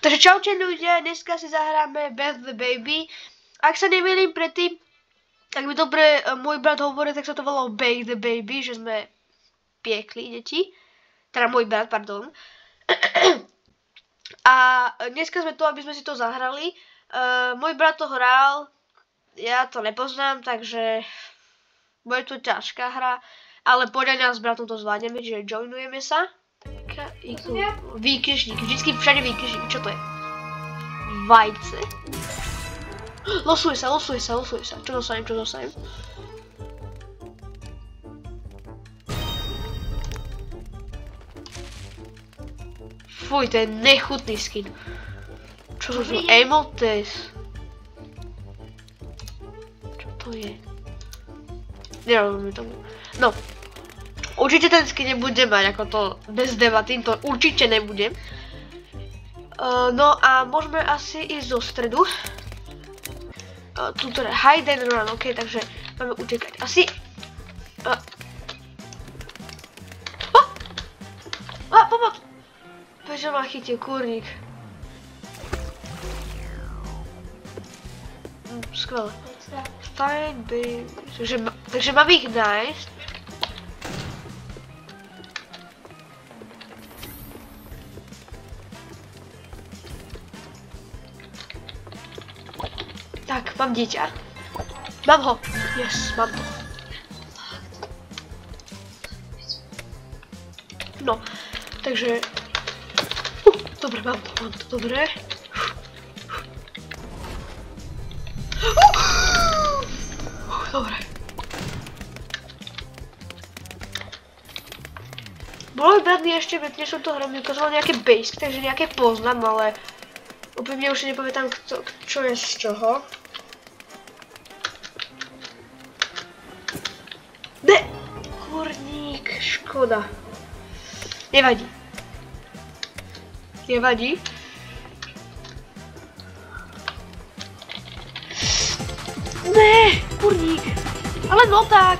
Takže čaute ľudia, dneska si zahráme Beth the Baby. Ak sa nemýlim predtým, ak mi dobre môj brat hovorí, tak sa to volalo Bake the Baby, že sme piekli deti. Teda môj brat, pardon. A dneska sme tu, aby sme si to zahrali. Môj brat to hral, ja to nepoznám, takže bude to ťažká hra. Ale podľa nás s bratom to zvládneme, čiže joinujeme sa. Výkrižník, vždycky všade výkrižník, čo to je? Vajce. Losuje sa. Čo dostanem? Fuj, to je nechutný skin. Čo to sú? Emotes. Čo to je? Nerozumiem tomu. No. Určite ten skin nebudem mať, ako to bez debaty, to určite nebudem. No a môžeme asi ísť do stredu. Tu teda hide and run, ok, takže máme utekať. Asi... Pomoc! Prečo ma chytil kurník? Skvelé. Fine, baby. Takže mám ich nájsť. Tak, mám dieťa. Mám ho. Yes, mám to. No, takže... dobre, mám to, dobre. Dobre. Bolo by bradný ešte, veď som to hral, mi ukazoval nejaké basic, takže nejaké poznám, ale... úplne už si nepamätám, čo je z čoho. Ne! Kurník, škoda. Nevadí. Ne, kurník. Ale no tak.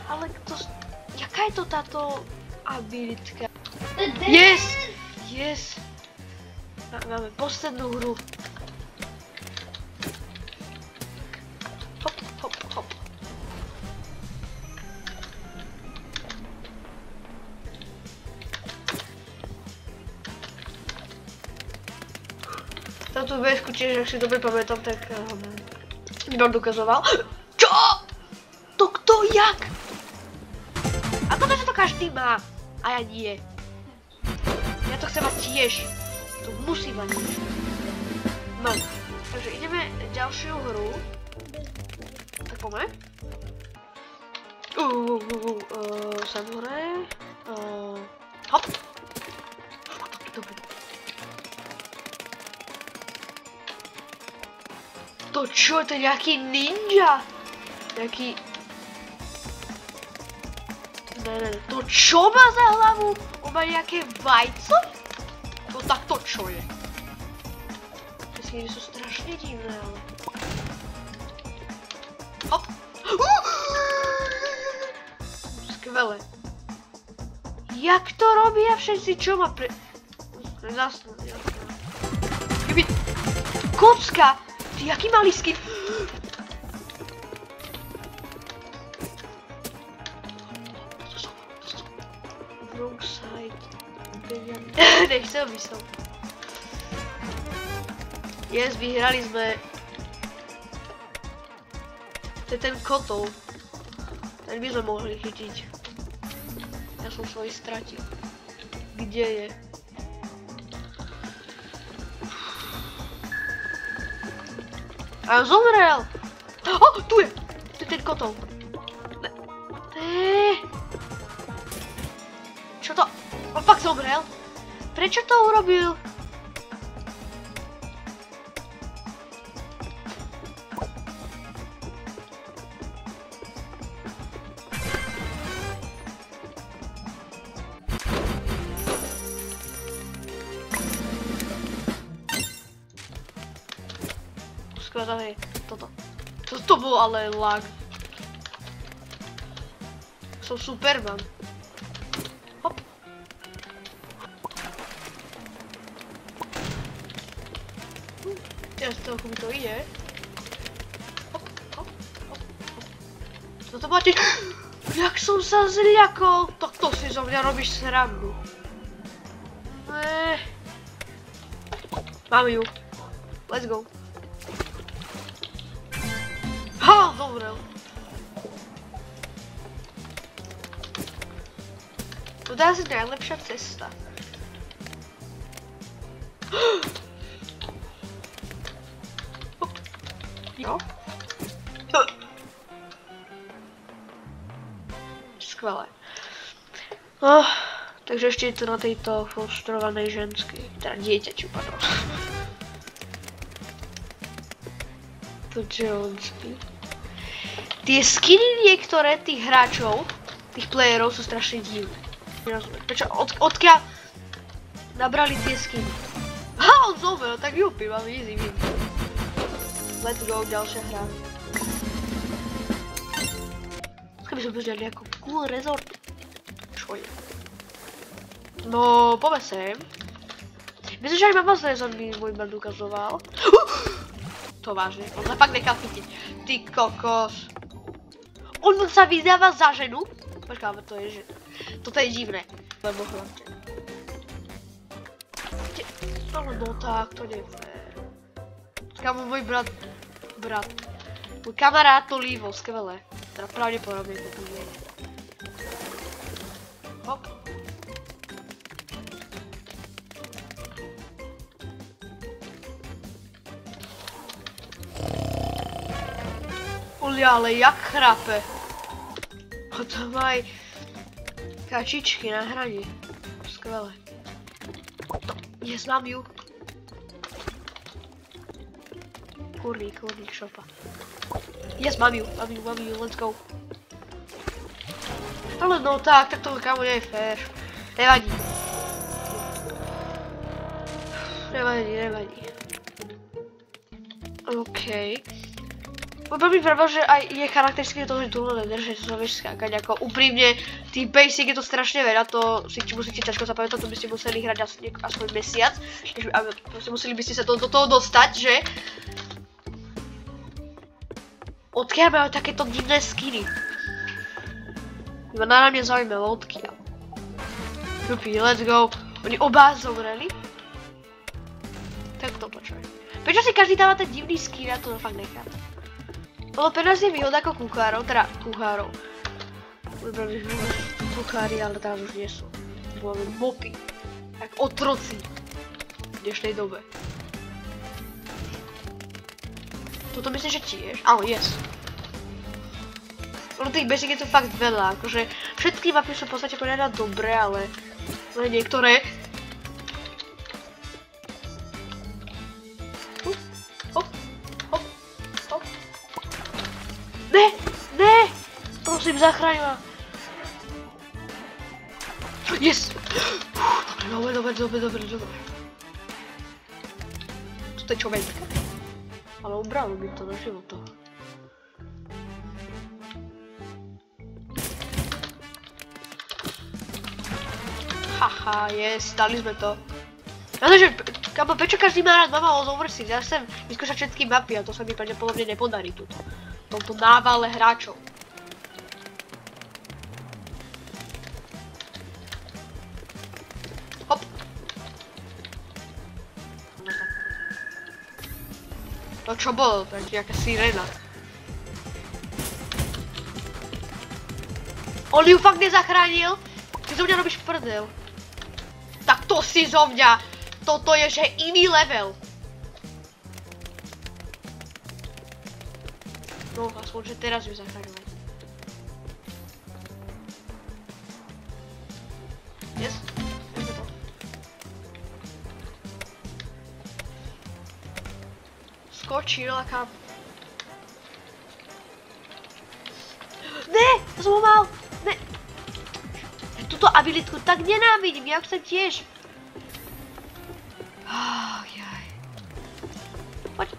Ale to... jaká je to táto abilitka? Yes. Máme poslednú hru. Hop. Táto vesku tiež, ak si dobre pamätám, tak mi vám dokazoval. Čo? To kto, jak? Ako to, že to každý má? A ja nie. Ja to chcem mať tiež. To musí mať. Mám. Takže ideme ďalšiu hru. Tak poďme. Sem hore. Hop. Dobre. To čo? To je nejaký ninja. Nejaký... Ne. To čo má za hlavu? On má nejaké vajco? No tak to čo je? Tie sú strašne divné, ale... Hop! Skvelé. Jak to robia všetci? Čo ma pre... Jasné. Kocka! Ty, jaký malý skin? Wrong side. Nechcel by som. Yes, vyhrali sme. To je ten kotol. Ten by sme mohli chytiť. Ja som svoj stratil. Kde je? A zomrel! Tu je! To je ten kotol. Čo to? On fakt zomrel? Prečo to urobil? Skvelé, toto. To bol ale lag. Som Superman. Hop. Teraz celku mi to ide. Hop, hop, hop, hop. Toto máte... Jak som sa zľakol, tak to si zo mňa robíš srandu. Mám ju. Let's go. Ha, dobre. To je asi najlepšia cesta. Jo. Skvelé. Takže ešte je to na tejto frustrovanej ženskej, teda dieťaťu, pardon. To Jonesky. Tie skiny niektoré tých hráčov, tých playerov sú strašne divné. Prečo, odkiaľ nabrali tie skiny? Ha, on zomrel, tak jupi, mám easy win. Let's go, ďalšia hra. Dneska by som pozrel nejakú cool resort. Čo je? No, poďme sem. Myslím, že aj mama z resort mi môj band ukazoval. To vážne, on sa fakt nechal chytiť. Ty kokos. On sa vydáva za ženu? Počkáme, to je žena. Toto je divné, lebo hlavne. No tak, to nie je fér. Kámo, môj brat. Môj kamarát to líval, skvelé. Teda pravdepodobne to tu nie je. Hop. Ulia, ale jak chrape. A tam aj kačičky na hrani. Skvelé. Yes, mám ju. Kurník, šopa. Yes, mám ju, let's go. Ale no tak to kámo nie je fér. Nevadí. OK. Veľmi pravda, že aj je charakteristické to, že dlho nedrží, to sa vieš skákať, ako úprimne, tý basic je to strašne veľa, to si musíte ťažko zapamätať, to by ste museli hrať aspoň mesiac, a museli by ste sa do toho dostať, že? Odkiaľ majú takéto divné skiny? Iba na mňa zaujímavé, odkiaľ. Jupi, let's go. Oni oba zomreli? Tak to počuj. Prečo si každý dáva ten divný skin, ja to fakt nechám. Lebo pre nás je výhoda ako kuchárov, teda kuchárov. Vybrali sme kuchári, ale tam už nie sú. Máme mopy. Jak otroci. V dnešnej dobe. Toto myslím, že tiež. Áno, yes. Lebo tých basic je tu fakt veľa, akože všetky mapy sú v podstate poňané dobré, ale niektoré. Ne! Prosím, zachraň ma. Yes! Dobre. Toto je čo veľké. Ale ubralo mi to na životo. Haha, yes, dali sme to. Ja že, kámo, prečo každý má rád mama o overseas? Ja chcem vyskúšať všetky mapy a to sa mi pravdepodobne nepodarí tuto. V tomto návale hráčov. Hop. To čo bolo? To je nejaká sirena. On ju fakt nezachránil? Ty zo mňa robíš prdel. Tak to si zo mňa. Toto je že iný level. No, aspoň, že teraz ju zachraňujem. Yes? Poďme to. Skočil a kam? Ne! To som ho mal! Ne! Ja túto abilitku tak nenávidím, ja chcem tiež. Jaj. Poď.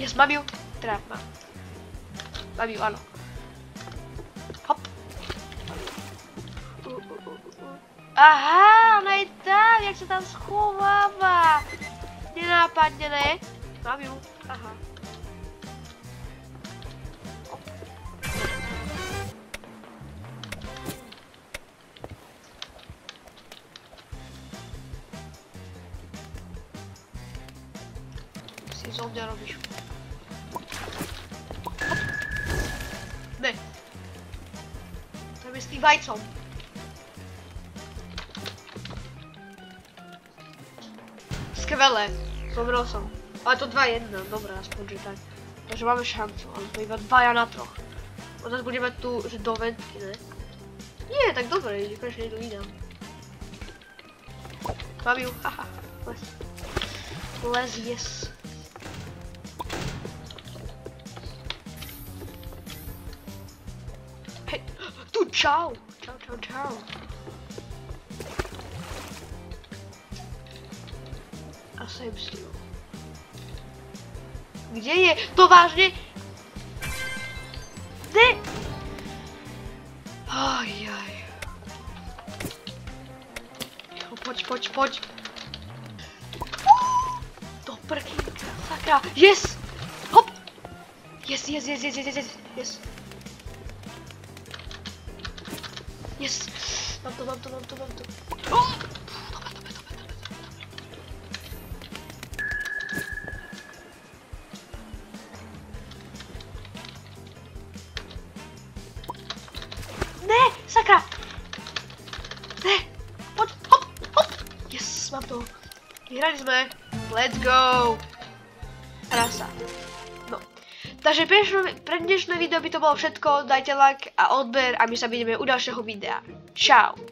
Yes, mám ju. Teda mám. Mám ju, áno. Hop. Aha, ona je tam, jak sa tam schováva. Nenápadne, ne? Mám ju. Aha. Si zo mňa robíš. Ne. To je s tým vajcom. Skvelé. Zomrel som. Ale to 2-1, dobré, aspoň, že tak. Takže máme šancu, ale to iba 2 na 3. A teraz budeme tu, že do ventky, ne? Nie, tak dobre, že konečne idú inám. Mám ju, haha, les. Les, yes. Hej, tu, čau. Čau, čau, čau. A sem s ním. Kde je? To vážne? Ne! Ajaj. Poď. Do prkínka, sakra. Yes! Hop! Yes. Yes! Mám to. Oh! Dobre. Ne, sakra! Ne, poď, hop! Yes, mám to. Vyhrali sme. Let's go! Krása. No. Takže pre dnešné video by to bolo všetko. Dajte like a odber a my sa vidíme u ďalšieho videa. Čau!